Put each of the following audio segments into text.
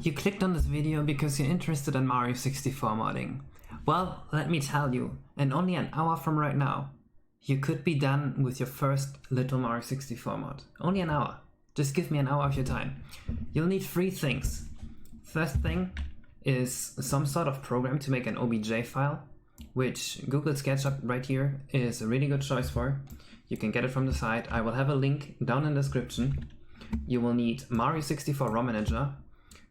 You clicked on this video because you're interested in Mario 64 modding. Well, let me tell you, in only an hour from right now, you could be done with your first little Mario 64 mod. Only an hour. Just give me an hour of your time. You'll need 3 things. First thing is some sort of program to make an OBJ file, which Google SketchUp right here is a really good choice for. You can get it from the site. I will have a link down in the description. You will need Mario 64 ROM Manager,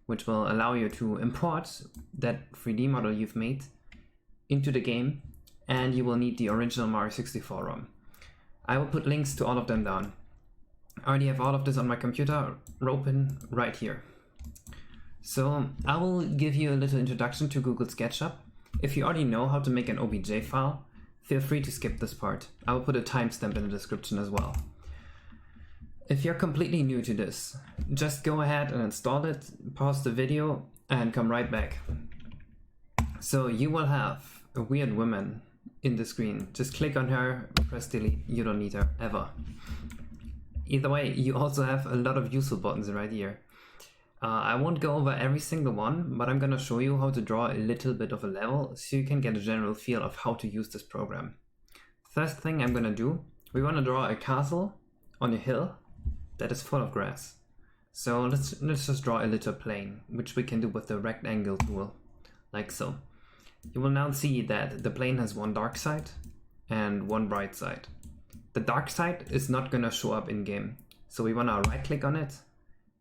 which will allow you to import that 3D model you've made into the game, and you will need the original Mario 64 ROM. I will put links to all of them down. I already have all of this on my computer open right here. So I will give you a little introduction to Google SketchUp. If you already know how to make an OBJ file, feel free to skip this part. I will put a timestamp in the description as well. If you're completely new to this, just go ahead and install it, pause the video, and come right back. So you will have a weird woman in the screen. Just click on her, press delete, you don't need her ever. Either way, you also have a lot of useful buttons right here. I won't go over every single one, but I'm gonna show you how to draw a little bit of a level so you can get a general feel of how to use this program. First thing I'm gonna do, we wanna draw a castle on a hill that is full of grass. So let's just draw a little plane, which we can do with the rectangle tool, like so. You will now see that the plane has one dark side and one bright side. The dark side is not gonna show up in game, so we wanna right click on it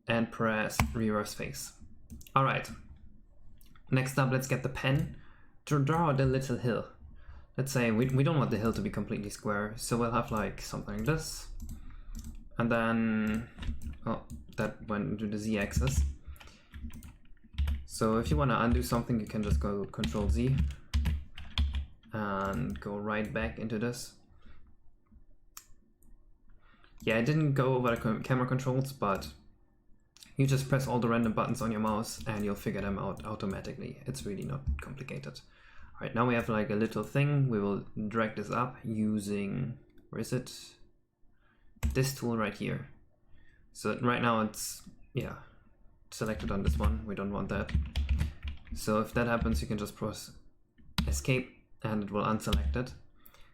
and press reverse face. Alright, next up let's get the pen to draw the little hill. Let's say we don't want the hill to be completely square, so we'll have like something like this. And then, oh, that went into the z-axis. So if you want to undo something, you can just go Control Z and go right back into this. Yeah, I didn't go over the camera controls, but you just press all the random buttons on your mouse and you'll figure them out automatically. It's really not complicated. All right, now we have like a little thing. We will drag this up using, where is it? This tool right here. So right now it's, yeah, selected on this one. We don't want that. So if that happens, you can just press escape and it will unselect it.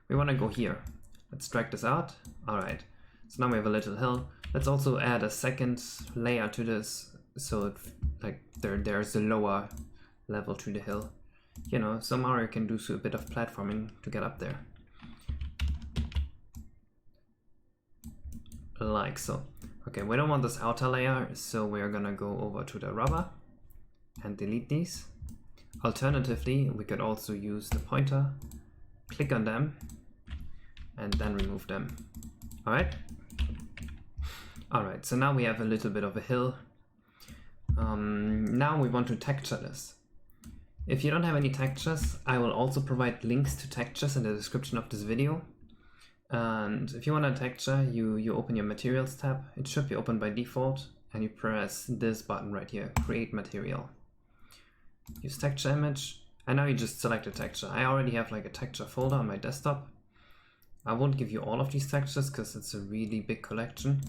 We want to go here. Let's drag this out. All right. So now we have a little hill. Let's also add a second layer to this, so it, like there's a lower level to the hill. You know, so Mario can do a bit of platforming to get up there. Like so. Okay, we don't want this outer layer, so we're gonna go over to the rubber and delete these. Alternatively, we could also use the pointer, click on them, and then remove them. Alright? Alright, so now we have a little bit of a hill. Now we want to texture this. If you don't have any textures, I will also provide links to textures in the description of this video. And if you want a texture, you open your materials tab. It should be open by default, and you press this button right here, create material. Use texture image, and now you just select a texture. I already have like a texture folder on my desktop. I won't give you all of these textures because it's a really big collection,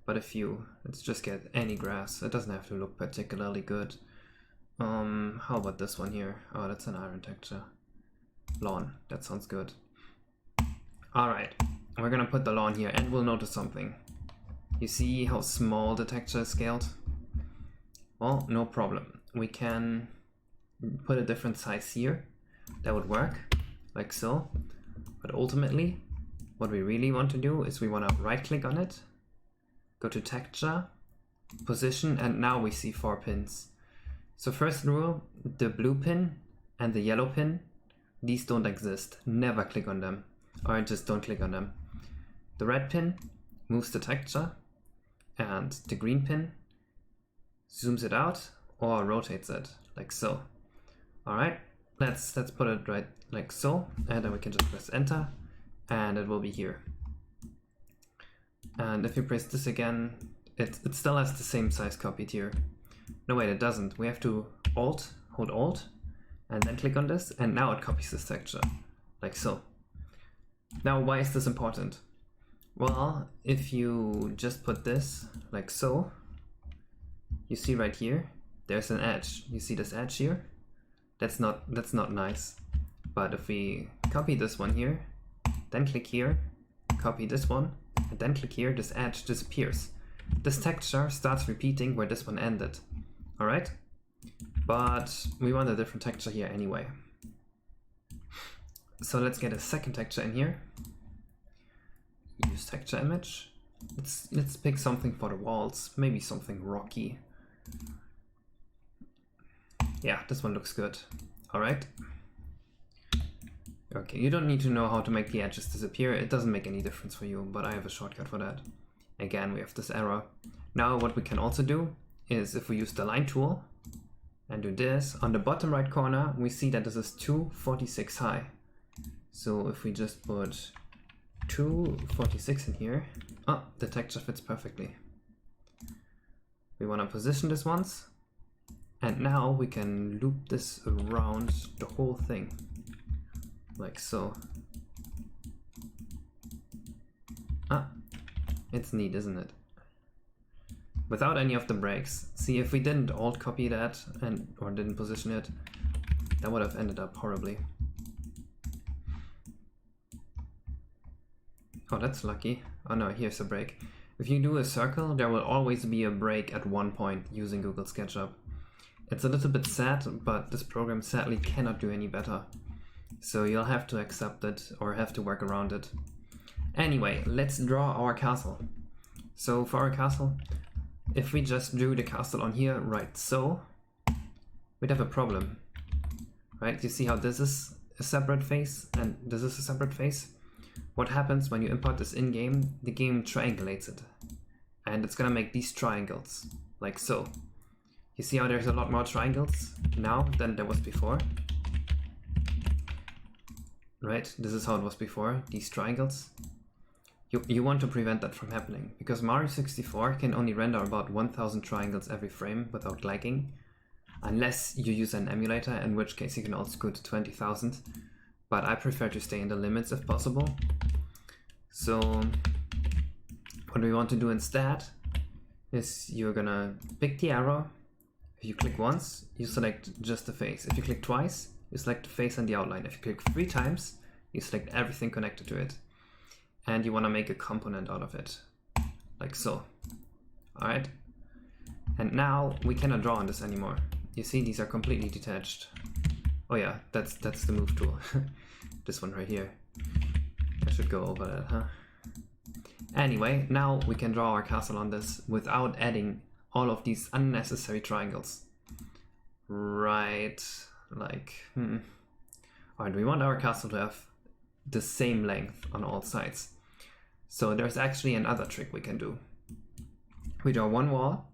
but let's just get any grass. It doesn't have to look particularly good. How about this one here? Oh, that's an iron texture. Lawn, that sounds good. Alright, we're gonna put the lawn here and we'll notice something. You see how small the texture is scaled? Well, no problem. We can put a different size here. That would work, like so. But ultimately, what we really want to do is we want to right click on it, go to texture, position, and now we see 4 pins. So first rule, the blue pin and the yellow pin, these don't exist. Never click on them. Or just don't click on them. The red pin moves the texture, and the green pin zooms it out or rotates it, like so. Alright, let's put it right like so, and then we can just press enter, and it will be here. And if you press this again, it still has the same size copied here. No wait, it doesn't. We have to hold Alt, and then click on this, and now it copies this texture, like so. Now, why is this important? Well, if you just put this like so, you see right here, there's an edge. You see this edge here? That's not nice. But if we copy this one here, then click here, copy this one, and then click here, this edge disappears. This texture starts repeating where this one ended. Alright? But we want a different texture here anyway. So let's get a second texture in here. Use texture image. Let's pick something for the walls, maybe something rocky. Yeah, this one looks good. Alright. Okay, you don't need to know how to make the edges disappear. It doesn't make any difference for you, but I have a shortcut for that. Again, we have this error. Now what we can also do is if we use the line tool and do this, on the bottom right corner, we see that this is 246 high. So if we just put 246 in here, oh, the texture fits perfectly. We want to position this once, and now we can loop this around the whole thing, like so. Ah, it's neat, isn't it? Without any of the breaks. See, if we didn't alt copy that or didn't position it, that would have ended up horribly. Oh, that's lucky. Oh no, here's a break. If you do a circle, there will always be a break at one point using Google SketchUp. It's a little bit sad, but this program sadly cannot do any better. So you'll have to accept it or have to work around it. Anyway, let's draw our castle. So for our castle, if we just drew the castle on here, right so, we'd have a problem. Right, you see how this is a separate face and this is a separate face? What happens when you import this in-game, the game triangulates it. And it's gonna make these triangles, like so. You see how there's a lot more triangles now than there was before? Right, this is how it was before, these triangles. You want to prevent that from happening, because Mario 64 can only render about 1000 triangles every frame without lagging, unless you use an emulator, in which case you can also go to 20,000. But I prefer to stay in the limits if possible. So what we want to do instead is you're gonna pick the arrow. If you click once, you select just the face. If you click twice, you select the face and the outline. If you click 3 times, you select everything connected to it. And you want to make a component out of it, like so. Alright? And now we cannot draw on this anymore. You see, these are completely detached. Oh yeah, that's the move tool. This one right here. I should go over that, huh? Anyway, now we can draw our castle on this without adding all of these unnecessary triangles. Right, like, Alright, we want our castle to have the same length on all sides. So there's actually another trick we can do. We draw one wall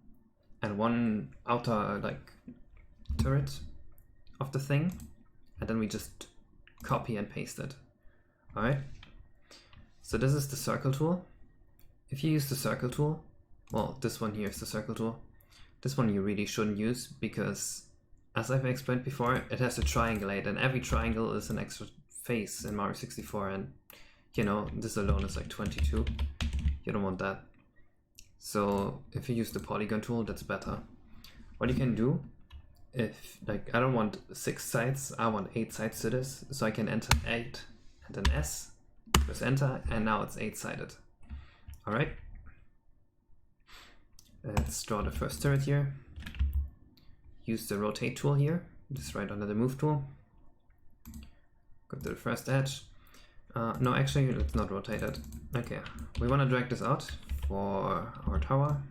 and one outer, like, turret of the thing, and then we just copy and paste it. Alright? So this is the circle tool. If you use the circle tool, well, this one here is the circle tool. This one you really shouldn't use because, as I've explained before, it has to triangulate, and every triangle is an extra face in Mario 64, and you know, this alone is like 22. You don't want that. So if you use the polygon tool, that's better. What you can do, if like I don't want 6 sides, I want 8 sides to this, so I can enter 8 and then S, press enter, and now it's 8-sided. Alright. Let's draw the first turret here. Use the rotate tool here, just right under the move tool. Go to the first edge. No, actually, let's not rotate it. Okay, we want to drag this out for our tower,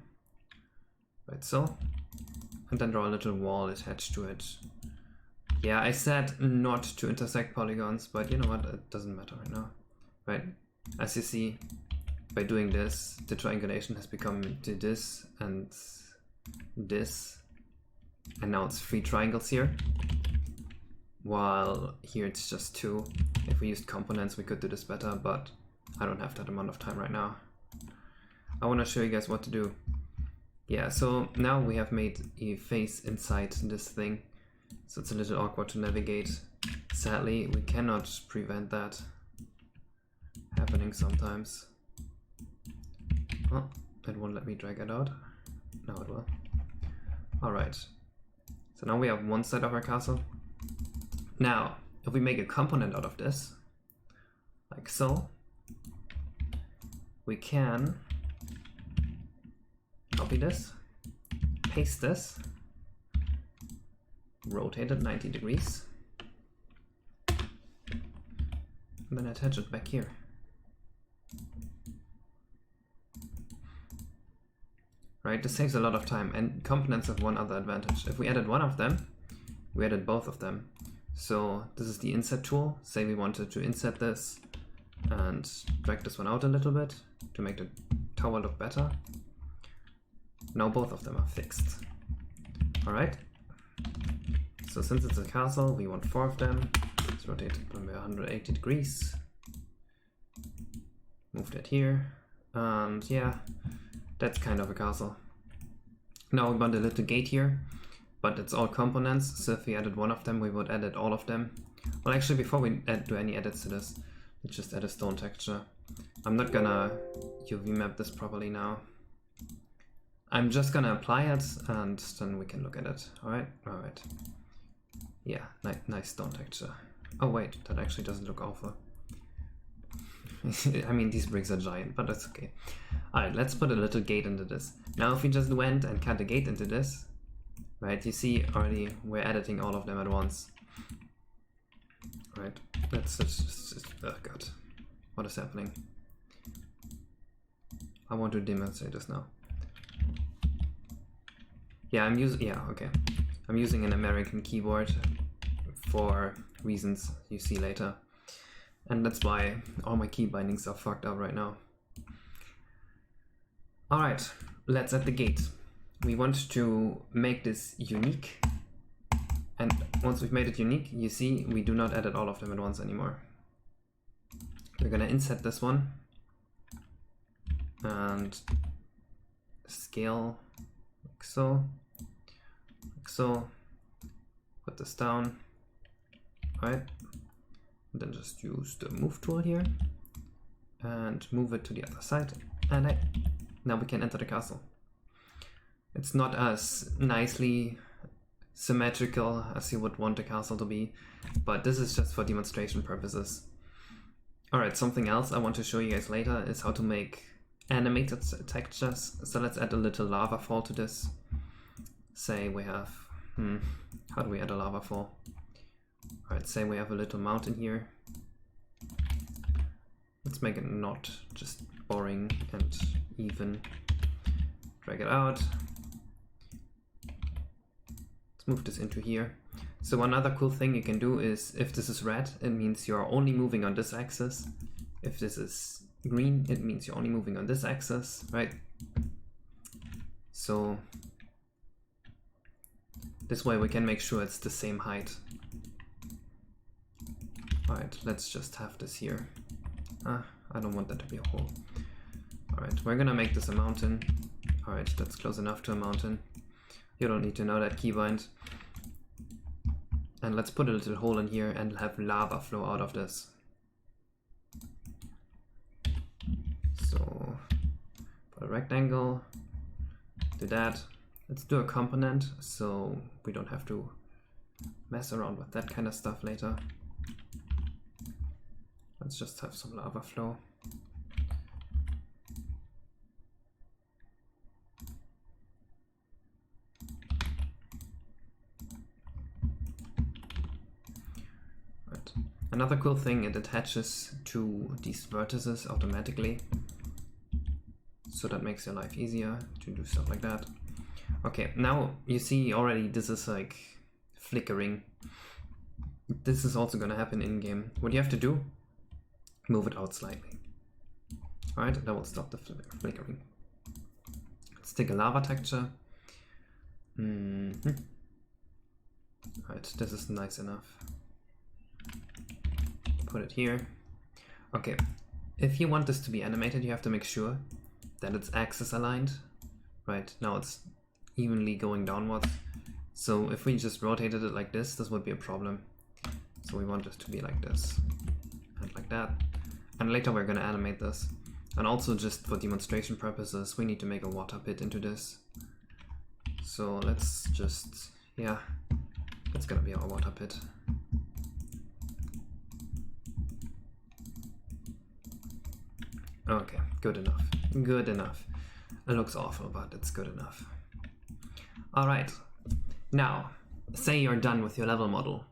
right so, and then draw a little wall attached to it. Yeah, I said not to intersect polygons, but you know what, it doesn't matter right now. Right, as you see, by doing this, the triangulation has become to this, and now it's 3 triangles here. While here it's just 2. If we used components we could do this better, but I don't have that amount of time right now. I want to show you guys what to do. Yeah, so now we have made a face inside this thing, so it's a little awkward to navigate. Sadly, we cannot prevent that happening sometimes. Oh, it won't let me drag it out. Now it will. Alright. So now we have one side of our castle. Now, if we make a component out of this, like so, we can copy this, paste this, rotate it 90 degrees, and then attach it back here. Right, this saves a lot of time, and components have one other advantage. If we added one of them, we added both of them. So this is the inset tool. Say we wanted to inset this and drag this one out a little bit to make the tower look better. Now both of them are fixed. All right. So since it's a castle, we want 4 of them. Let's rotate it by 180 degrees. Move that here. And yeah, that's kind of a castle. Now we want a little gate here, but it's all components. So if we added one of them, we would edit all of them. Well, actually, before we do any edits to this, let's just add a stone texture. I'm not gonna UV map this properly now. I'm just gonna apply it, and then we can look at it. All right, all right. Yeah, nice stone texture. Oh wait, that actually doesn't look awful. I mean, these bricks are giant, but that's okay. Alright, let's put a little gate into this. Now if we just went and cut a gate into this, right, you see already we're editing all of them at once. Right, let's just oh god, what is happening? I want to demonstrate this now. Yeah, I'm using an American keyboard for reasons you see later. And that's why all my key bindings are fucked up right now. Alright, let's add the gate. We want to make this unique. And once we've made it unique, you see we do not edit all of them at once anymore. We're gonna inset this one. And scale like so. Like so. Put this down. Alright. Then just use the move tool here and move it to the other side, and hey, now we can enter the castle. It's not as nicely symmetrical as you would want the castle to be, but this is just for demonstration purposes. Alright, something else I want to show you guys later is how to make animated textures. So let's add a little lava fall to this. Say we have, how do we add a lava fall? Alright, say we have a little mountain here. Let's make it not just boring and even. Drag it out. Let's move this into here. So another cool thing you can do is, if this is red, it means you're only moving on this axis. If this is green, it means you're only moving on this axis, right? So this way we can make sure it's the same height. Alright, let's just have this here. I don't want that to be a hole. Alright, we're gonna make this a mountain. Alright, that's close enough to a mountain. You don't need to know that keybind. And let's put a little hole in here and have lava flow out of this. So, put a rectangle, do that. Let's do a component so we don't have to mess around with that kind of stuff later. Let's just have some lava flow. Right. Another cool thing, it attaches to these vertices automatically. So that makes your life easier to do stuff like that. Okay, now you see already this is like flickering. This is also gonna happen in game. What you have to do, move it out slightly. Alright, that will stop the flickering. Let's take a lava texture. Alright, this is nice enough. Put it here. Okay, if you want this to be animated, you have to make sure that it's axis aligned. Right, now it's evenly going downwards. So if we just rotated it like this would be a problem. So we want this to be like this and like that. And later we're gonna animate this. And also just for demonstration purposes, we need to make a water pit into this. So let's just, yeah, That's gonna be our water pit. Okay, good enough. Good enough. It looks awful, but it's good enough. Alright, now, say you're done with your level model.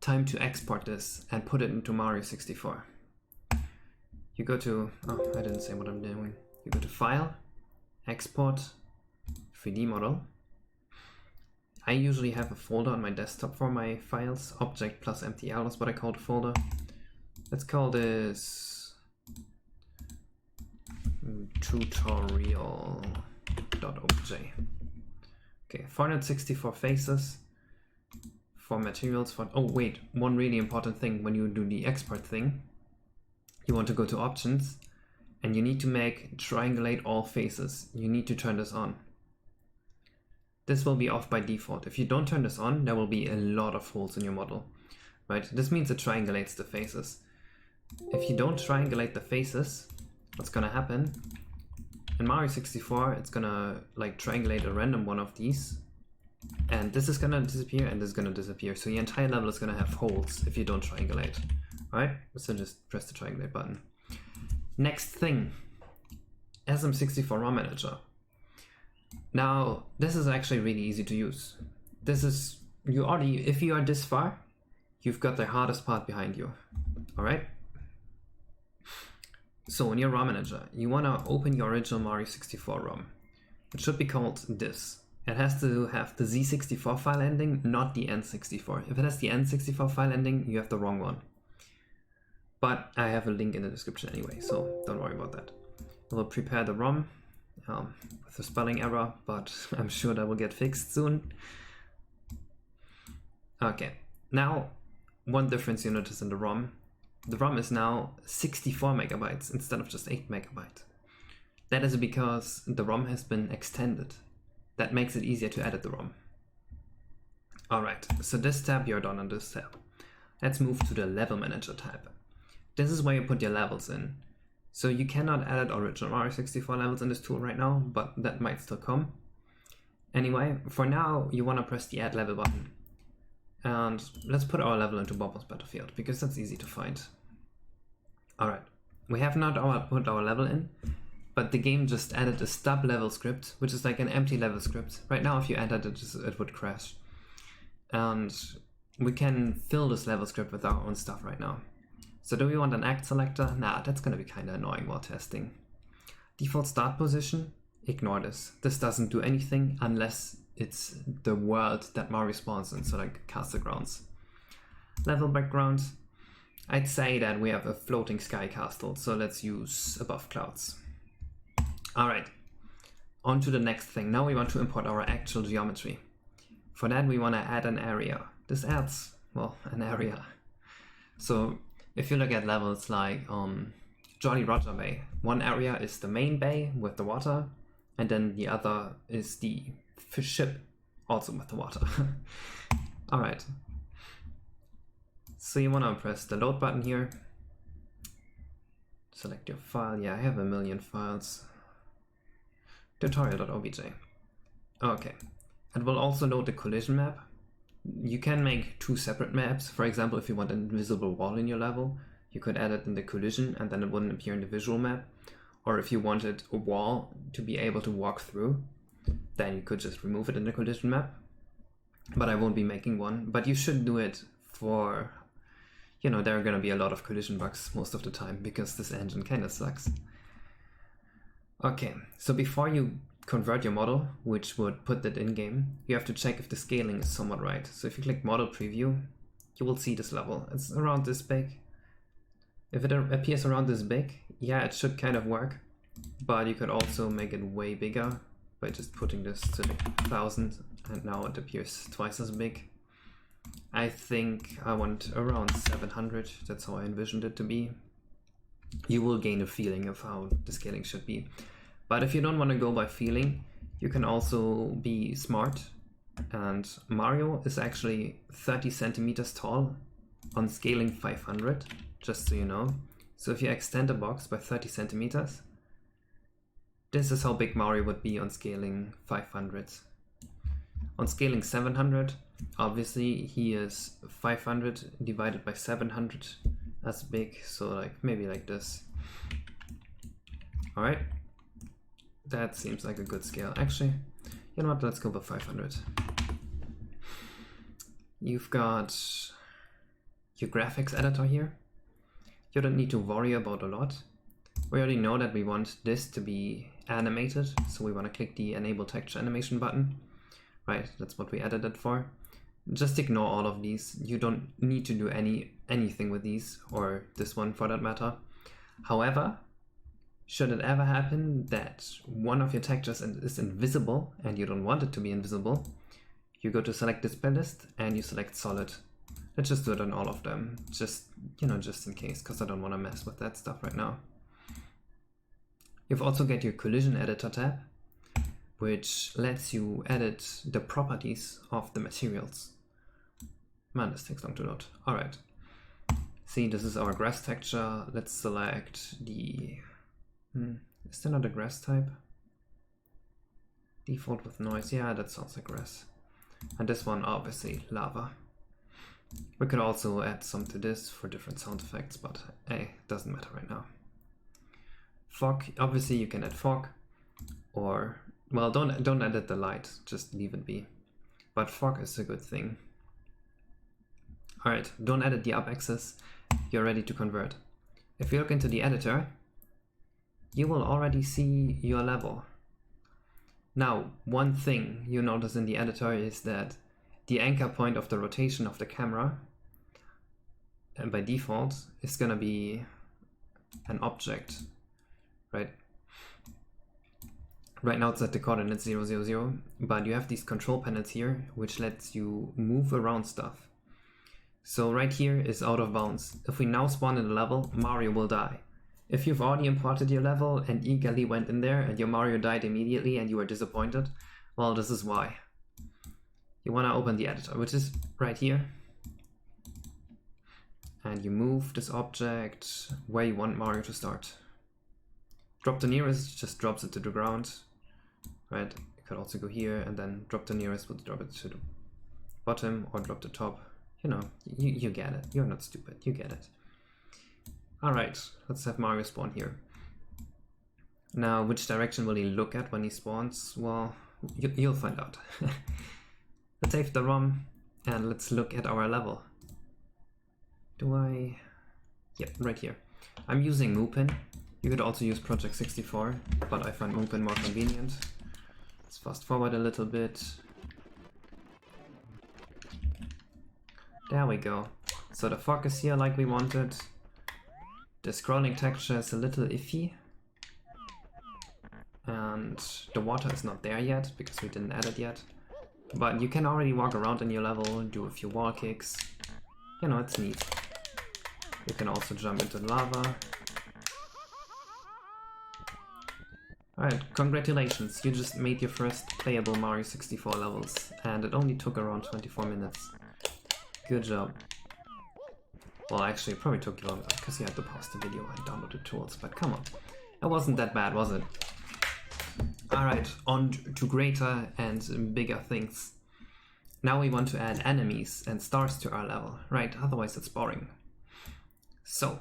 Time to export this and put it into Mario 64. You go to, oh, I didn't say what I'm doing. You go to File, Export, 3D Model. I usually have a folder on my desktop for my files. Object plus MTL is what I call the folder. Let's call this tutorial.obj. Okay, 464 faces for materials for, oh wait, one really important thing when you do the export thing, you want to go to options and you need to make triangulate all faces. You need to turn this on. This will be off by default. If you don't turn this on, there will be a lot of holes in your model, right? This means it triangulates the faces. If you don't triangulate the faces, what's gonna happen? In Mario 64, it's gonna like triangulate a random one of these, and this is gonna disappear and this is gonna disappear. So your entire level is gonna have holes if you don't triangulate. Alright, so just press the triangulate button. Next thing, SM64 ROM Manager. Now, this is actually really easy to use. This is, you already, if you are this far, you've got the hardest part behind you. Alright? So in your ROM Manager, you want to open your original Mario 64 ROM. It should be called this. It has to have the Z64 file ending, not the N64. If it has the N64 file ending, you have the wrong one. But I have a link in the description anyway, so don't worry about that. I will prepare the ROM with a spelling error, but I'm sure that will get fixed soon. Okay, now one difference you notice in the ROM. The ROM is now 64 megabytes instead of just 8 megabytes. That is because the ROM has been extended. That makes it easier to edit the ROM. Alright, so this tab, you're done on this tab. Let's move to the Level Manager tab. This is where you put your levels in. So you cannot edit original Mario 64 levels in this tool right now, but that might still come. Anyway, for now, you want to press the Add Level button. And let's put our level into Bob's Battlefield, because that's easy to find. Alright, we have not put our level in, but the game just added a stub level script, which is like an empty level script. Right now, if you entered it, it would crash. And we can fill this level script with our own stuff right now. So do we want an act selector? Nah, that's gonna be kinda annoying while testing. Default start position, ignore this. This doesn't do anything unless it's the world that Mario spawns in, so like Castle Grounds. Level background, I'd say that we have a floating sky castle, so let's use above clouds. Alright, on to the next thing. Now we want to import our actual geometry. For that we want to add an area. This adds, well, an area. So if you look at levels like Jolly Roger Bay, one area is the main bay with the water, and then the other is the fish ship, also with the water. Alright. So you want to press the load button here. Select your file. Yeah, I have a million files. Tutorial.obj. Okay. It will also load the collision map. You can make two separate maps. For example, if you want an invisible wall in your level, you could add it in the collision and then it wouldn't appear in the visual map. Or if you wanted a wall to be able to walk through, then you could just remove it in the collision map. But I won't be making one. But you should do it for, you know, there are going to be a lot of collision bugs most of the time because this engine kind of sucks. Okay, so before you convert your model, which would put that in game, you have to check if the scaling is somewhat right. So if you click model preview, you will see this level. It's around this big. If it appears around this big, yeah, it should kind of work, but you could also make it way bigger by just putting this to like 1000, and now it appears twice as big. I think I want around 700. That's how I envisioned it to be. You will gain a feeling of how the scaling should be. But if you don't want to go by feeling, you can also be smart. And Mario is actually 30 centimeters tall on scaling 500, just so you know. So if you extend the box by 30 centimeters, this is how big Mario would be on scaling 500. On scaling 700, Obviously he is 500 divided by 700. That's big, so like maybe like this. All right, that seems like a good scale. Actually, you know what, let's go with 500. You've got your graphics editor here. You don't need to worry about a lot. We already know that we want this to be animated, so we want to click the enable texture animation button. Right, that's what we added it for. Just ignore all of these. You don't need to do anything with these, or this one for that matter. However, should it ever happen that one of your textures is invisible and you don't want it to be invisible, you go to select display list and you select solid. Let's just do it on all of them, just, you know, just in case, because I don't want to mess with that stuff right now. You've also got your collision editor tab, which lets you edit the properties of the materials. Man, this takes long to load. All right. See, this is our grass texture. Let's select the... is there not a grass type? Default with noise. Yeah, that sounds like grass. And this one, obviously, lava. We could also add some to this for different sound effects, but hey, doesn't matter right now. Fog, obviously you can add fog, or, well, don't edit the light, just leave it be. But fog is a good thing. Alright, don't edit the up axis, you're ready to convert. If you look into the editor, you will already see your level. Now, one thing you notice in the editor is that the anchor point of the rotation of the camera, and by default, is gonna be an object, right? Right now it's at the coordinates 0, 0, 0, but you have these control panels here, which lets you move around stuff. So right here is out of bounds. If we now spawn in a level, Mario will die. If you've already imported your level and eagerly went in there and your Mario died immediately and you were disappointed, well, this is why. You want to open the editor, which is right here. And you move this object where you want Mario to start. Drop the nearest just drops it to the ground, right? You could also go here and then drop the nearest would drop it to the bottom, or drop the top. You know, you get it. You're not stupid, you get it. All right, let's have Mario spawn here. Now, which direction will he look at when he spawns? Well, you'll find out. Let's save the ROM and let's look at our level. Do I? Yep, right here. I'm using Moopin. You could also use Project 64, but I find Moopin more convenient. Let's fast forward a little bit. There we go. So the fog is here like we wanted. The scrolling texture is a little iffy. And the water is not there yet because we didn't add it yet. But you can already walk around in your level, do a few wall kicks. You know, it's neat. You can also jump into lava. Alright, congratulations, you just made your first playable Mario 64 levels, and it only took around 24 minutes. Good job. Well, actually, it probably took you longer, because you had to pause the video and download the tools, but come on. It wasn't that bad, was it? Alright, on to greater and bigger things. Now we want to add enemies and stars to our level, right? Otherwise it's boring. So,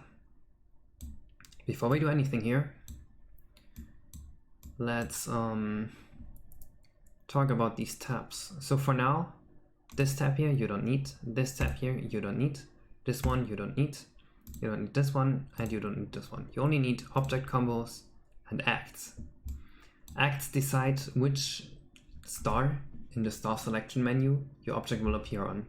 before we do anything here, let's talk about these tabs. So for now, this tab here you don't need, this tab here you don't need, this one you don't need this one, and you don't need this one. You only need object combos and acts. Acts decide which star in the star selection menu your object will appear on.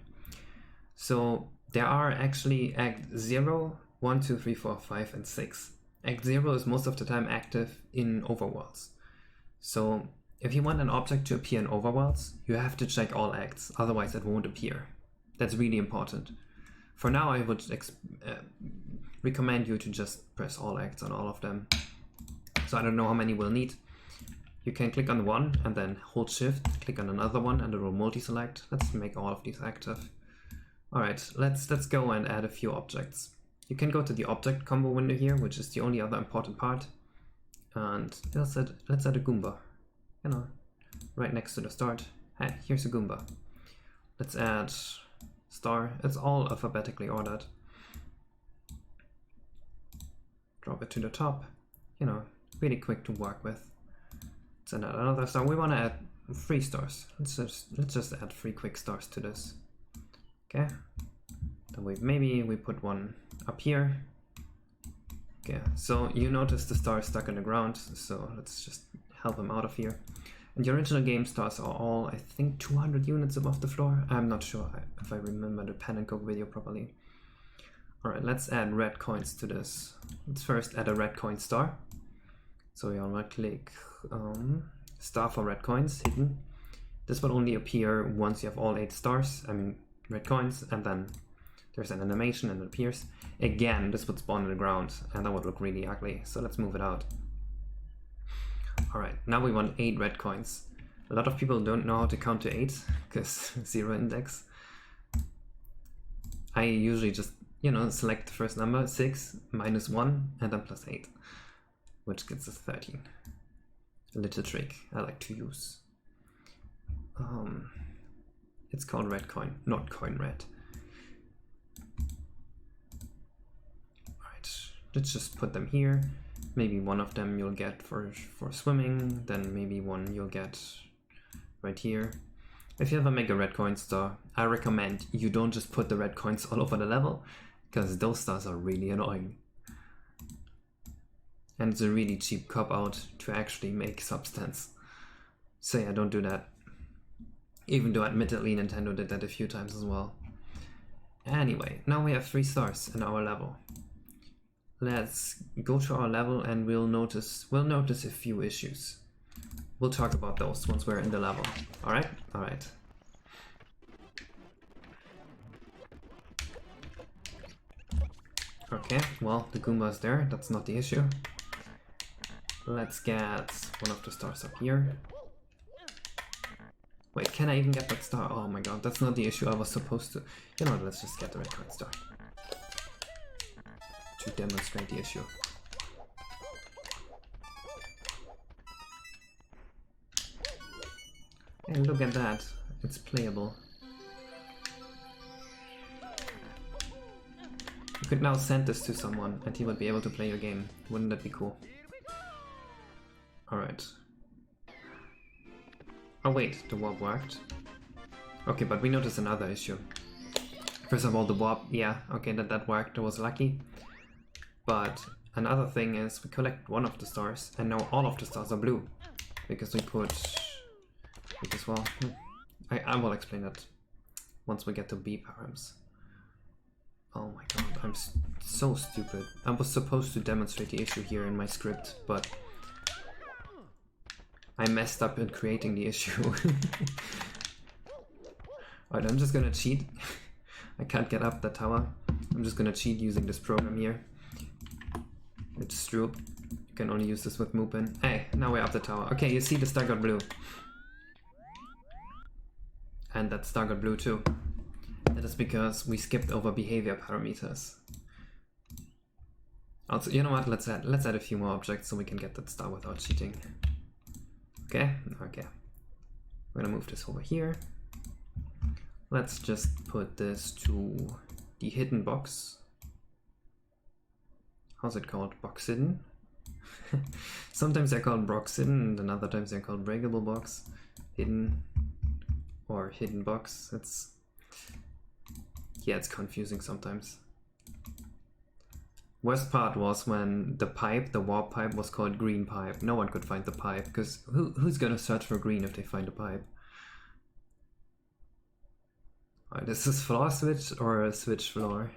So there are actually Act 0, 1, 2, 3, 4, 5, and 6. Act 0 is most of the time active in overworlds. So if you want an object to appear in overworlds, you have to check all acts, otherwise it won't appear. That's really important. For now, I would recommend you to just press all acts on all of them. So I don't know how many we'll need. You can click on one and then hold shift, click on another one and it will multi-select. Let's make all of these active. Alright, let's go and add a few objects. You can go to the object combo window here, which is the only other important part. And let's add a Goomba. You know, right next to the start. Hey, here's a Goomba. Let's add star. It's all alphabetically ordered. Drop it to the top. You know, really quick to work with. Let's add another star. We want to add 3 stars. Let's just add 3 quick stars to this. Okay. Then maybe we put one up here. Okay, so you notice the star is stuck in the ground, so let's just help him out of here. And the original game stars are all, I think, 200 units above the floor. I'm not sure if I remember the Pen and Coke video properly. Alright, let's add red coins to this. Let's first add a red coin star. So we right click star for red coins, hidden. This will only appear once you have all 8 stars, I mean red coins, and then there's an animation and it appears. Again, this would spawn in the ground and that would look really ugly, so let's move it out. Alright, now we want 8 red coins. A lot of people don't know how to count to 8, because 0 index. I usually just, you know, select the first number, 6, minus 1, and then plus 8, which gets us 13. A little trick I like to use. It's called red coin, not coin red. Let's just put them here. Maybe one of them you'll get for swimming, then maybe one you'll get right here. If you ever make a red coin star, I recommend you don't just put the red coins all over the level, because those stars are really annoying. And it's a really cheap cop-out to actually make substance. So yeah, don't do that. Even though admittedly Nintendo did that a few times as well. Anyway, now we have 3 stars in our level. Let's go to our level and we'll notice a few issues. We'll talk about those once we're in the level. Alright? Alright. Okay, well, the Goomba's there, that's not the issue. Let's get one of the stars up here. Wait, can I even get that star? Oh my god, that's not the issue I was supposed to... You know what, let's just get the red coin star. To demonstrate the issue. And look at that, it's playable. You could now send this to someone and he would be able to play your game. Wouldn't that be cool? Alright. Oh wait, the warp worked. Okay, but we noticed another issue. First of all, the warp, yeah, okay, that worked, that was lucky. But another thing is we collect one of the stars and now all of the stars are blue. Because we put... Because, well, I will explain that once we get to B params. Oh my god, I'm so stupid. I was supposed to demonstrate the issue here in my script, but I messed up in creating the issue. Alright, I'm just gonna cheat. I can't get up that tower. I'm just gonna cheat using this program here. It's Stroop. You can only use this with Mupin. Hey, now we're up the tower. Okay, you see the star got blue. And that star got blue too. That is because we skipped over behavior parameters. Also, you know what? Let's add a few more objects so we can get that star without cheating. Okay, okay. We're gonna move this over here. Let's just put this to the hidden box. How's it called? Box hidden? Sometimes they're called box hidden and other times they're called breakable box. Hidden or hidden box. Yeah, it's confusing sometimes. Worst part was when the pipe, the warp pipe, was called green pipe. No one could find the pipe, because who's gonna search for green if they find a pipe? Alright, is this floor switch or a switch floor?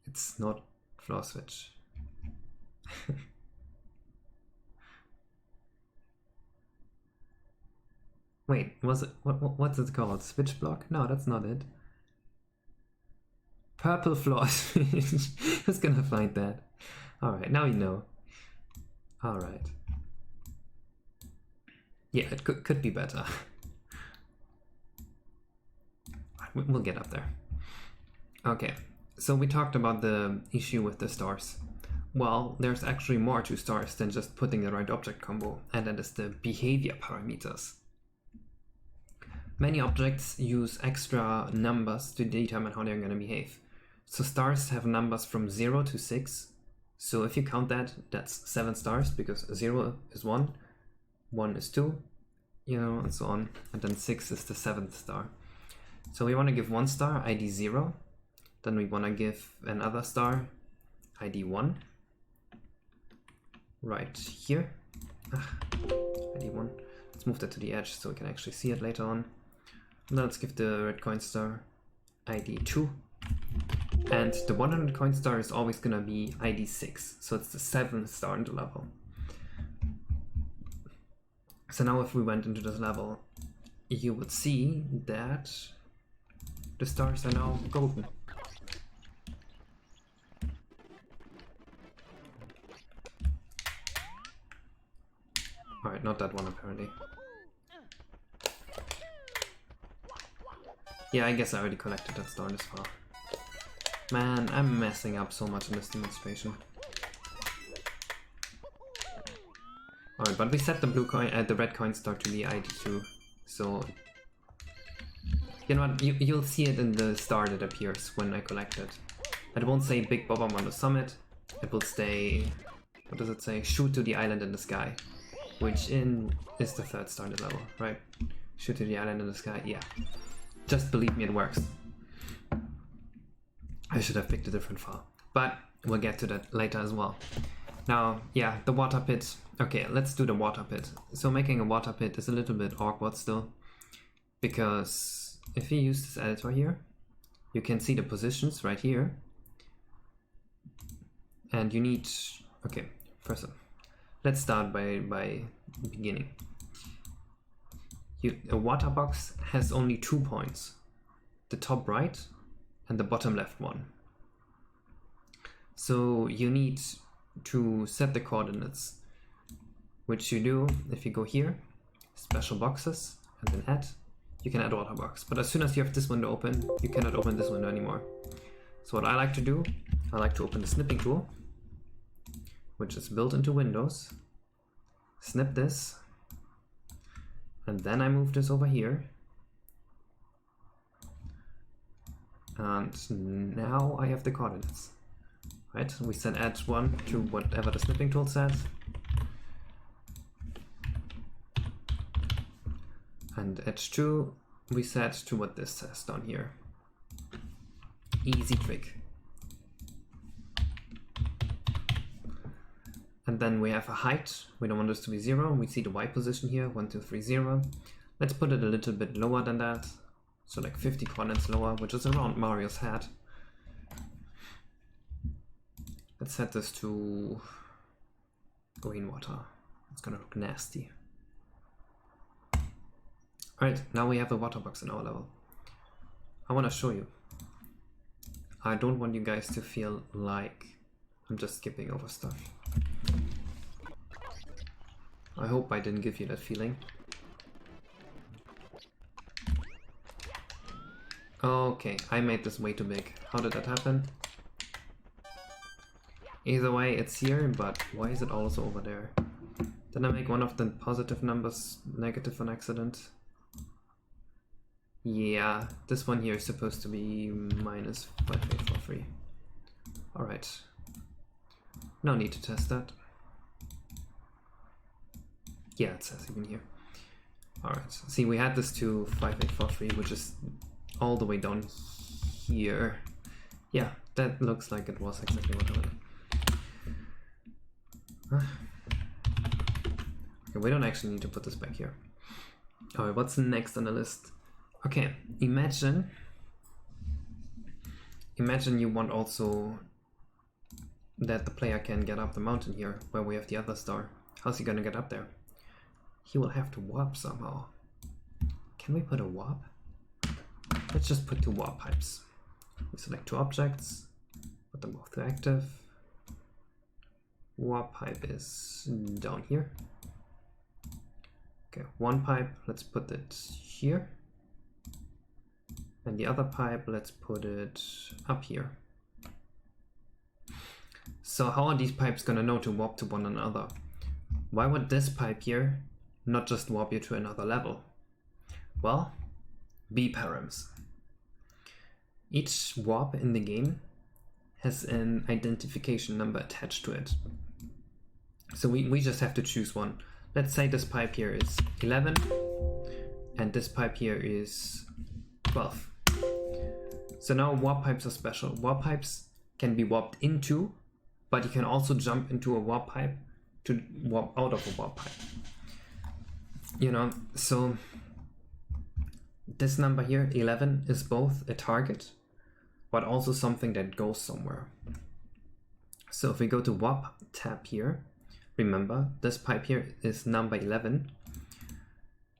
It's not floor switch. Wait, was it what's it called? Switch block? No, that's not it. Purple floor switch. Who's gonna find that? Alright, now you know. Alright. Yeah, it could be better. We'll get up there. Okay, so we talked about the issue with the stars. Well, there's actually more to stars than just putting the right object combo, and that is the behavior parameters. Many objects use extra numbers to determine how they're going to behave. So stars have numbers from 0 to 6. So if you count that, that's 7 stars, because 0 is 1, 1 is 2, you know, and so on. And then 6 is the 7th star. So we want to give one star ID 0. Then we want to give another star ID 1. Right here. ID 1. Let's move that to the edge so we can actually see it later on. Now let's give the red coin star ID 2. And the 100 coin star is always going to be ID 6. So it's the 7th star in the level. So now if we went into this level, you would see that the stars are now golden. Alright, not that one apparently. Yeah, I guess I already collected that star this far. Man, I'm messing up so much in this demonstration. Alright, but we set the blue coin, the red coin star to the ID 2, so you know what? You'll see it in the star that appears when I collect it. It won't say Big Bob on the summit. It will say, what does it say? Shoot to the island in the sky, which is the 3rd star in the level, right? Shoot to the island in the sky. Yeah, just believe me, it works. I should have picked a different file, but we'll get to that later as well. Now, yeah, the water pit. Okay, let's do the water pit. So making a water pit is a little bit awkward still, because if you use this editor here, you can see the positions right here. And you need, okay, first of all, let's start by beginning. A water box has only 2 points, the top right and the bottom left one. So you need to set the coordinates, which you do if you go here, special boxes, and then add, you can add water box. But as soon as you have this window open, you cannot open this window anymore. So what I like to do, I like to open the snipping tool, which is built into Windows, snip this, and then I move this over here. And now I have the coordinates. Right, we set edge 1 to whatever the snipping tool says. And edge 2 we set to what this says down here. Easy trick. And then we have a height. We don't want this to be 0. We see the Y position here, 1, 2, 3, 0. Let's put it a little bit lower than that. So like 50 coordinates lower, which is around Mario's head. Let's set this to green water. It's gonna look nasty. Alright, now we have a water box in our level. I wanna show you. I don't want you guys to feel like I'm just skipping over stuff. I hope I didn't give you that feeling. Okay, I made this way too big. How did that happen? Either way, it's here, but why is it also over there? Did I make one of the positive numbers negative on accident? Yeah, this one here is supposed to be minus 5843. Alright. No need to test that. Yeah, it says even here. Alright, see, we had this to 5843, which is all the way down here. Yeah, that looks like it was exactly what I wanted. Okay, we don't actually need to put this back here. Alright, what's next on the list? Okay, imagine you want also that the player can get up the mountain here, where we have the other star. How's he gonna get up there? He will have to warp somehow. Can we put a warp? Let's just put 2 warp pipes. We select 2 objects, put them both to active. Warp pipe is down here. Okay, 1 pipe, let's put it here. And the other pipe, let's put it up here. So how are these pipes gonna know to warp to one another? Why would this pipe here not just warp you to another level? Well, B params. Each warp in the game has an identification number attached to it. So we just have to choose one. Let's say this pipe here is 11 and this pipe here is 12. So now warp pipes are special. Warp pipes can be warped into, but you can also jump into a warp pipe to warp out of a warp pipe. You know, so this number here, 11, is both a target, but also something that goes somewhere. So if we go to warp tab here, remember this pipe here is number 11.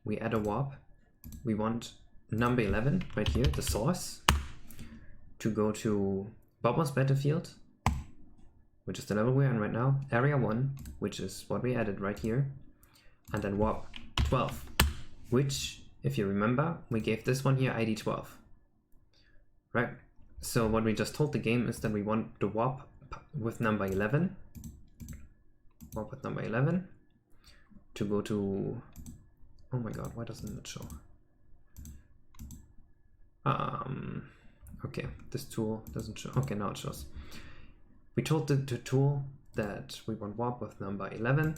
We add a warp. We want number 11 right here, the source, to go to Bobber's battlefield, which is the level we're in right now, area 1, which is what we added right here, and then warp 12, which, if you remember, we gave this one here ID 12, right? So what we just told the game is that we want the warp with number 11, warp with number 11, to go to, oh my god, why doesn't it show? Okay, this tool doesn't show. Okay, now it shows. We told the tool that we want warp with number 11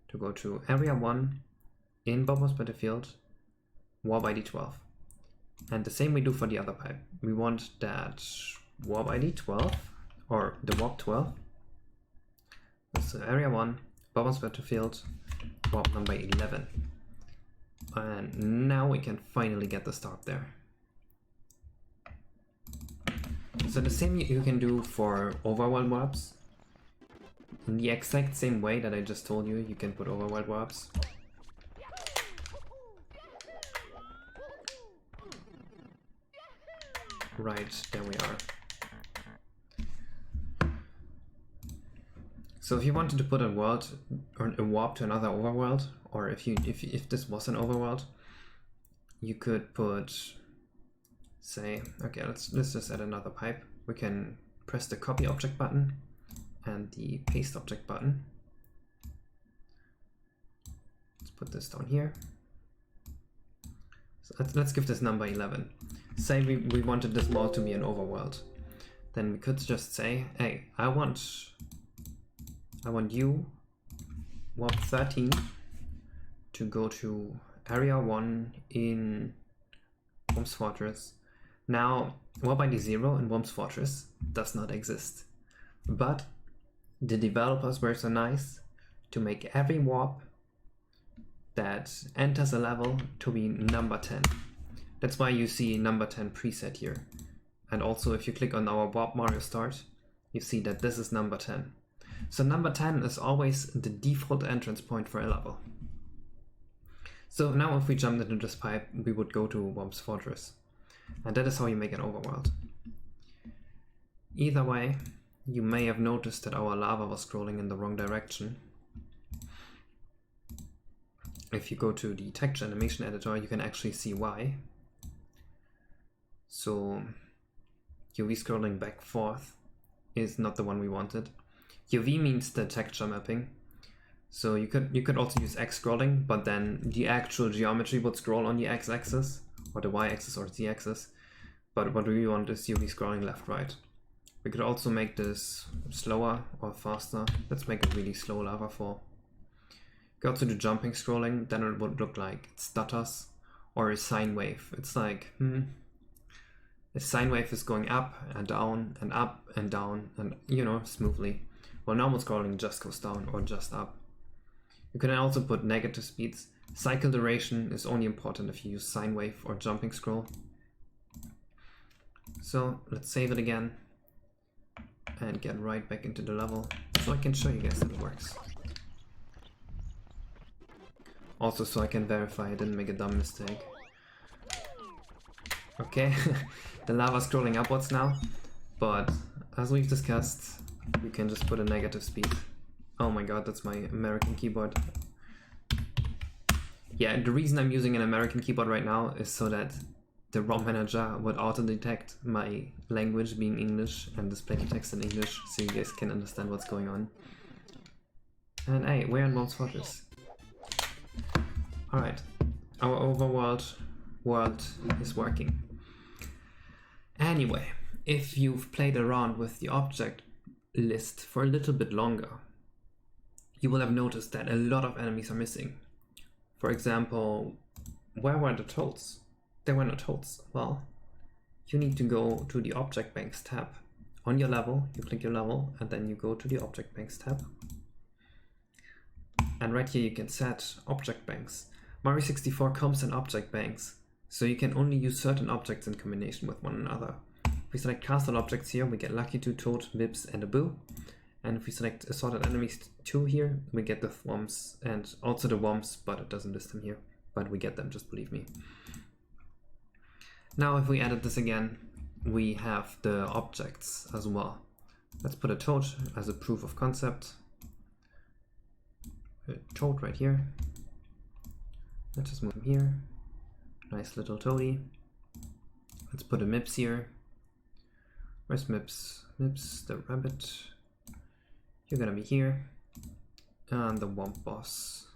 to go to area 1 in Bobber's battlefield, warp ID 12. And the same we do for the other pipe. We want that warp ID 12, or the warp 12. So area 1, Bobber's battlefield, warp number 11. And now we can finally get the start there. So the same you can do for overworld warps. In the exact same way that I just told you, you can put overworld warps. Right, there we are. So if you wanted to put a world or a warp to another overworld, or if this was an overworld, you could put, say, okay, let's just add another pipe. We can press the copy object button and the paste object button. Let's put this down here. So let's give this number 11. Say we wanted this world to be an overworld. Then we could just say, hey, I want you, warp 13, to go to area 1 in Worm's Fortress. Now, warp ID 0 in Worm's Fortress does not exist, but the developers were so nice to make every warp that enters a level to be number 10. That's why you see number 10 preset here. And also if you click on our Warp Mario Start, you see that this is number 10. So number 10 is always the default entrance point for a level. So now if we jumped into this pipe, we would go to Worm's Fortress. And that is how you make an overworld. Either way, you may have noticed that our lava was scrolling in the wrong direction. If you go to the texture animation editor, you can actually see why. So UV scrolling back forth is not the one we wanted. UV means the texture mapping. So you could also use X scrolling, but then the actual geometry would scroll on the X axis, or the Y axis, or Z axis. But what we want is UV scrolling left right. We could also make this slower or faster. Let's make a really slow lava fall. You could also do jumping scrolling, then it would look like it stutters, or a sine wave. It's like, a sine wave is going up and down and up and down and, you know, smoothly. While normal scrolling just goes down or just up. You can also put negative speeds. Cycle duration is only important if you use sine wave or jumping scroll. So let's save it again and get right back into the level so I can show you guys how it works. Also so I can verify I didn't make a dumb mistake. Okay, the lava's scrolling upwards now, but as we've discussed, you can just put a negative speed. Oh my god, that's my American keyboard. Yeah, the reason I'm using an American keyboard right now is so that the ROM manager would auto-detect my language being English and display the text in English so you guys can understand what's going on. And hey, we're in Worm's Fortress. Alright, our overworld world is working. Anyway, if you've played around with the object list for a little bit longer, you will have noticed that a lot of enemies are missing. For example, where were the toads? There were no toads. Well, you need to go to the Object Banks tab. On your level, you click your level, and then you go to the Object Banks tab. And right here you can set Object Banks. Mario 64 comes in Object Banks, so you can only use certain objects in combination with one another. If we select Castle Objects here, we get Lucky 2, Toad, Mips, and a Boo. And if we select Assorted Enemies 2 here, we get the Thwomps and also the Womps, but it doesn't list them here. But we get them, just believe me. Now if we edit this again, we have the objects as well. Let's put a Toad as a proof of concept. A Toad right here. Let's just move him here. Nice little toady. Let's put a Mips here. Where's Mips? Mips, the rabbit. You're gonna be here. And the Womp Boss.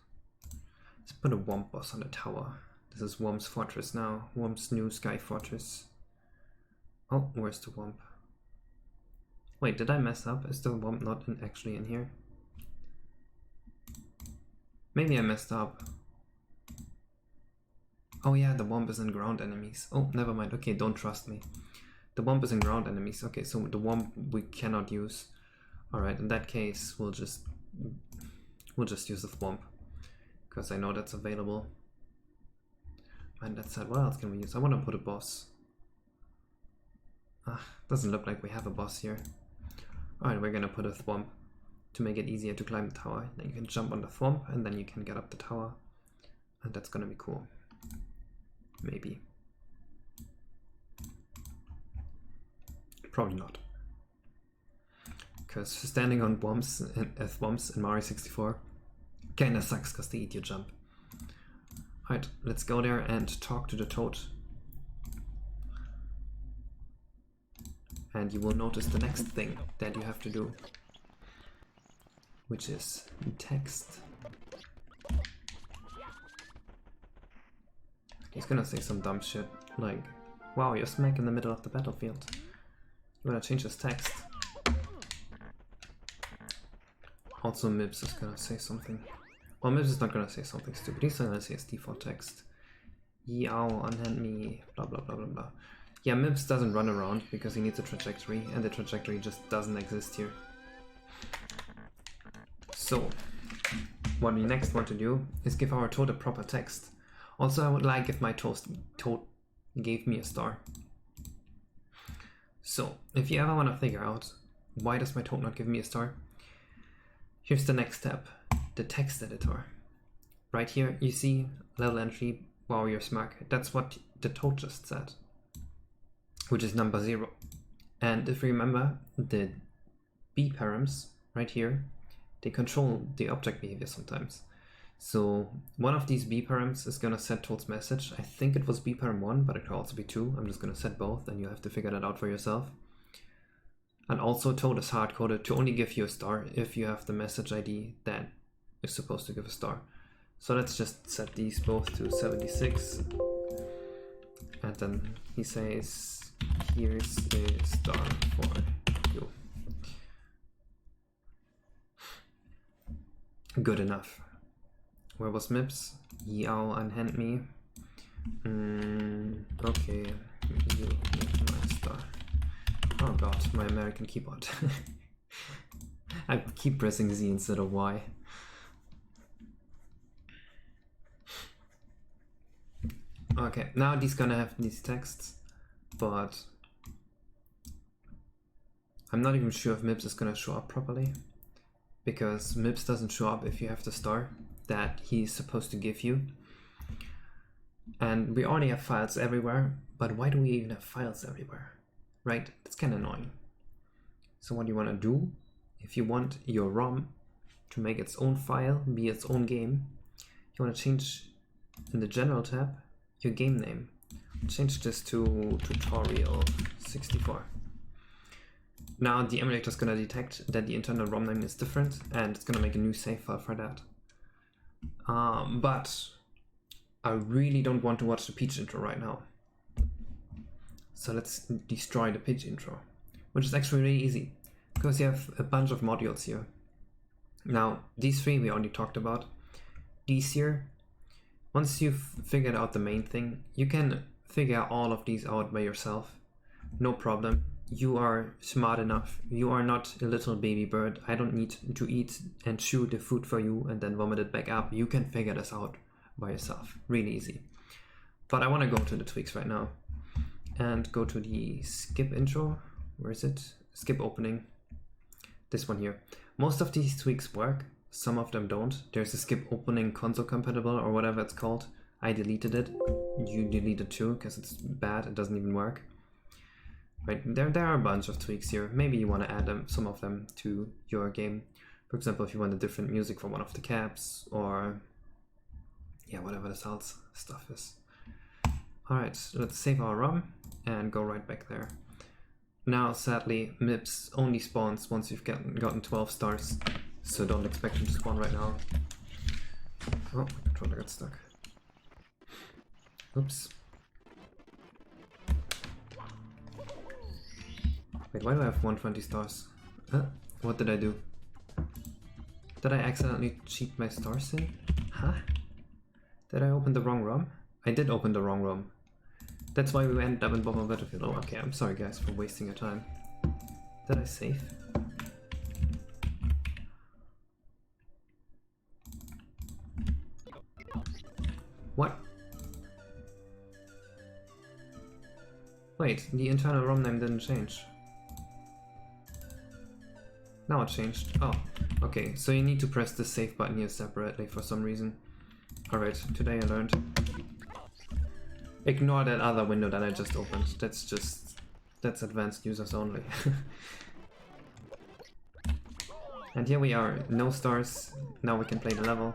Let's put a Womp Boss on the tower. This is Womp's fortress now. Womp's new sky fortress. Oh, where's the Womp? Wait, did I mess up? Is the Womp not actually in here? Maybe I messed up. Oh yeah, the Womp is in ground enemies. Oh, never mind. Okay, don't trust me. The Womp is in ground enemies. Okay, so the Womp we cannot use. Alright, in that case, we'll just use the Thwomp, because I know that's available. And that said, what else can we use? I want to put a boss. Doesn't look like we have a boss here. Alright, we're gonna put a Thwomp to make it easier to climb the tower. Then you can jump on the Thwomp and then you can get up the tower. And that's gonna be cool. Maybe. Probably not. Because standing on Thwomps in Mario 64 kinda sucks because they eat your jump. Alright, let's go there and talk to the Toad. And you will notice the next thing that you have to do, which is text. He's gonna say some dumb shit like, wow, you're smack in the middle of the battlefield. You wanna change his text. Also Mips is gonna say something. Well, Mips is not gonna say something stupid, he's gonna say his default text. Yow, unhand me, blah blah blah blah blah. Yeah, Mips doesn't run around because he needs a trajectory, and the trajectory just doesn't exist here. So, what we next want to do is give our Toad a proper text. Also, I would like if my Toad gave me a star. So, if you ever want to figure out why does my Toad not give me a star, here's the next step, the text editor. Right here, you see level entry, wow, you're smart. That's what the Toad just said, which is number 0. And if you remember, the B params right here, they control the object behavior sometimes. So one of these B params is gonna set Toad's message. I think it was B param 1, but it could also be 2. I'm just gonna set both and you have to figure that out for yourself. And also Toad is hard-coded to only give you a star if you have the message ID that is supposed to give a star. So let's just set these both to 76. And then he says, here's a star for you. Good enough. Where was Mips? Yow, unhand me. Okay, you need my star. Oh god, my American keyboard. I keep pressing Z instead of Y. Okay, now he's gonna have these texts, but I'm not even sure if Mips is gonna show up properly, because Mips doesn't show up if you have the star that he's supposed to give you. And we already have files everywhere, but why do we even have files everywhere? Right? That's kind of annoying. So what you want to do, if you want your ROM to make its own file, be its own game, you want to change in the general tab your game name. Change this to tutorial 64. Now the emulator is going to detect that the internal ROM name is different and it's going to make a new save file for that. But I really don't want to watch the Peach intro right now. So let's destroy the Peach intro, which is actually really easy, because you have a bunch of modules here. Now, these three we already talked about. These here, once you've figured out the main thing, you can figure all of these out by yourself. No problem. You are smart enough. You are not a little baby bird. I don't need to eat and chew the food for you and then vomit it back up. You can figure this out by yourself. Really easy. But I want to go to the tweaks right now and go to the skip intro. Where is it? Skip opening. This one here. Most of these tweaks work. Some of them don't. There's a skip opening console compatible or whatever it's called. I deleted it. You delete it too because it's bad. It doesn't even work. Right, there are a bunch of tweaks here. Maybe you want to add some of them to your game. For example, if you want a different music for one of the caps, or yeah, whatever this else stuff is. Alright, let's save our ROM and go right back there. Now, sadly, MIPS only spawns once you've gotten 12 stars, so don't expect him to spawn right now. Oh, my controller got stuck. Oops. Wait, why do I have 120 stars? What did I do? Did I accidentally cheat my stars in? Huh? Did I open the wrong ROM? I did open the wrong ROM. That's why we ended up in Bomber Battlefield. Oh, okay, I'm sorry guys for wasting your time. Did I save? What? Wait, the internal ROM name didn't change. Now it changed. Oh, okay, so you need to press the save button here separately for some reason. Alright, today I learned. Ignore that other window that I just opened. That's advanced users only. And here we are, no stars. Now we can play the level.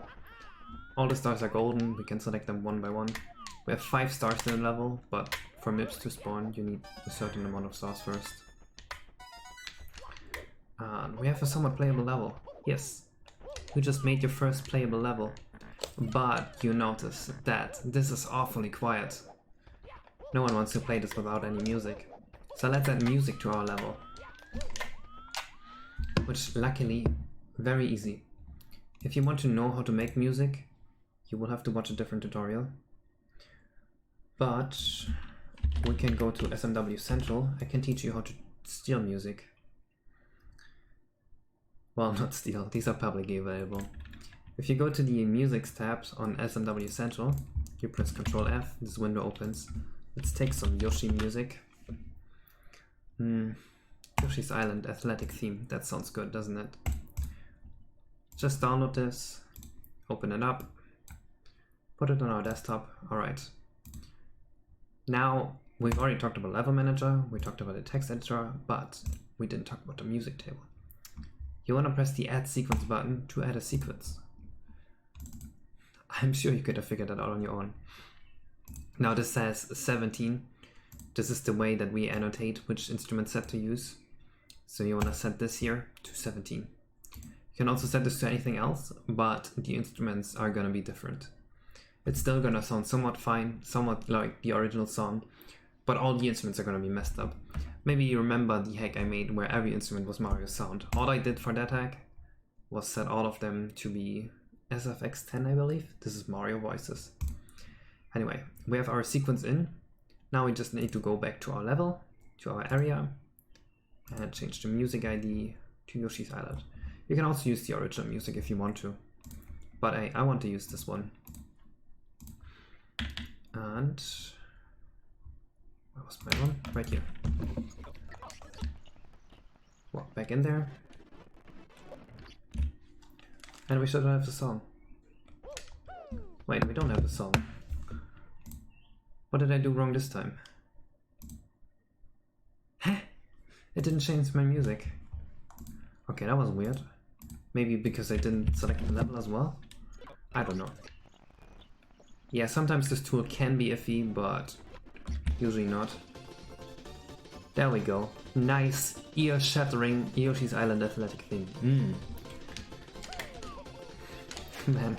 All the stars are golden, we can select them one by one. We have 5 stars in the level, but for MIPS to spawn you need a certain amount of stars first. And we have a somewhat playable level. Yes, you just made your first playable level. But you notice that this is awfully quiet. No one wants to play this without any music. So let's add music to our level. Which, luckily, very easy. If you want to know how to make music, you will have to watch a different tutorial. But we can go to SMW Central. I can teach you how to steal music. Well, not steal, these are publicly available. If you go to the Music tabs on SMW Central, you press Ctrl F, this window opens. Let's take some Yoshi music. Yoshi's Island athletic theme, that sounds good, doesn't it? Just download this, open it up, put it on our desktop. Alright. Now, we've already talked about Level Manager, we talked about the text editor, but we didn't talk about the music table. You want to press the Add Sequence button to add a sequence. I'm sure you could have figured that out on your own. Now this says 17. This is the way that we annotate which instrument set to use. So you want to set this here to 17. You can also set this to anything else, but the instruments are going to be different. It's still going to sound somewhat fine, somewhat like the original song, but all the instruments are going to be messed up. Maybe you remember the hack I made where every instrument was Mario's sound. All I did for that hack was set all of them to be SFX10, I believe. This is Mario voices. Anyway, we have our sequence in. Now we just need to go back to our level, to our area, and change the music ID to Yoshi's Island. You can also use the original music if you want to, but I want to use this one. And where was my one? Right here. Walk back in there. And we should have the song. Wait, we don't have the song. What did I do wrong this time? Huh? It didn't change my music. Okay, that was weird. Maybe because I didn't select the level as well? I don't know. Yeah, sometimes this tool can be iffy, but usually not. There we go. Nice, ear-shattering Yoshi's Island athletic theme. Man,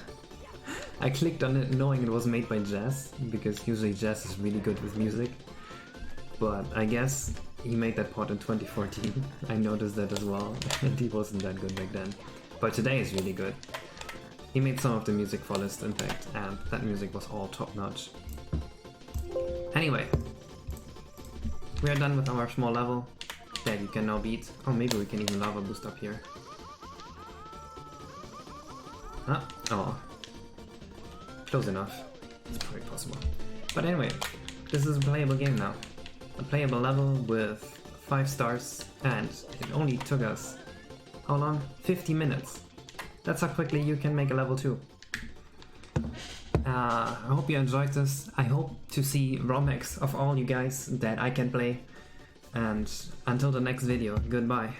I clicked on it knowing it was made by Jazz, because usually Jazz is really good with music. But I guess he made that part in 2014. I noticed that as well, and he wasn't that good back then. But today is really good. He made some of the music for List, in fact, and that music was all top notch. Anyway, we are done with our small level that you can now beat. Oh, maybe we can even lava boost up here. Ah, oh. Close enough. It's probably possible. But anyway, this is a playable game now. A playable level with 5 stars, and it only took us, how long? 50 minutes. That's how quickly you can make a level 2. I hope you enjoyed this. I hope to see ROMX of all you guys that I can play. And until the next video, goodbye.